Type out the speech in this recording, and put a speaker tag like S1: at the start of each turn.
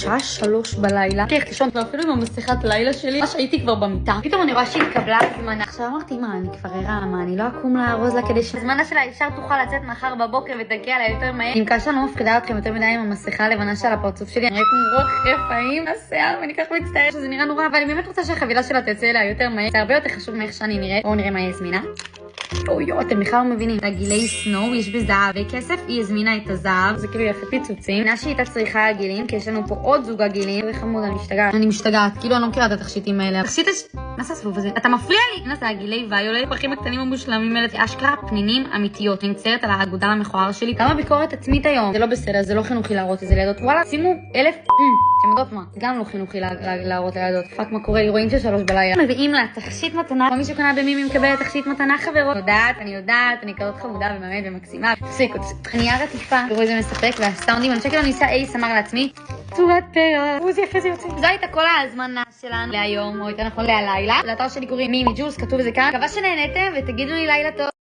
S1: השעה 3 בלילה. איך לישון, ואפילו עם המסכת לילה שלי, ממש הייתי כבר במיטה. פתאום אני רואה שהתקבלה הזמנה. עכשיו אמרתי, מה, אני כבר ערה, מה, אני לא אקום לארוז לה כדי שהזמנה שלה אפשר תוכל לצאת מחר בבוקר ותגיע לה יותר מהר. אני מקווה שאני לא מפחידה אתכם יותר מדי עם המסכה הלבנה של הפרצוף שלי. אני ראית מראות חפאים לשיער, ואני כך מצטערת שזה נראה נורא, אבל אני באמת רוצה שהחבילה שלה תצא אליה יותר מהר. זה הרבה יותר חשוב מאיך שאני נראית. בואו נראה מה היא הזמינה. אוי, אתם בכלל לא מבינים. הגילי סנואו, יש בזהב וכסף, היא הזמינה את הזהב, זה כאילו יפה פיצוצים. מנה שהיא צריכה עגילים, כי יש לנו פה עוד זוג עגילים. זה חמוד, אני משתגעת, כאילו אני לא מכירה את התכשיטים האלה. תכשיט נעשה סבוב הזה. אתה מפריע לי? נעשה עגילי ויולט, פרחים הקטנים המושלמים האלה. זה אשכרה פנינים אמיתיות. אני מצטערת על האגודל המכוער שלי. כמה ביקורת עצמית היום. זה לא בסדר, זה לא חינוכי להראות את זה לילדות. וואלה, שימו 1000. אתם יודעות מה? זה גם לא חינוכי להראות לילדות. פאק, מה קורה? רואים ששלוש בלילה. מביאים לה תכשיט מתנה. כל מי שקנה במימי מקבל תכשיט מתנה, חברות. אני כזאת חמודה ומאמת ומקסימה. תפסיקו, אני אהיה רטיפה. תראו איזה מספק, והסאונדים, אני חושבת כאילו ניסה סמר לעצמי. צורת פרח. זה יפה, זה יוצא. זו הייתה כל ההזמנה שלנו להיום, או יותר נכון להלילה. לאתר שלי קוראים מימי ג'ולס, כתוב את זה כאן. מקווה שנהנתם ותגידו לי לילה טוב.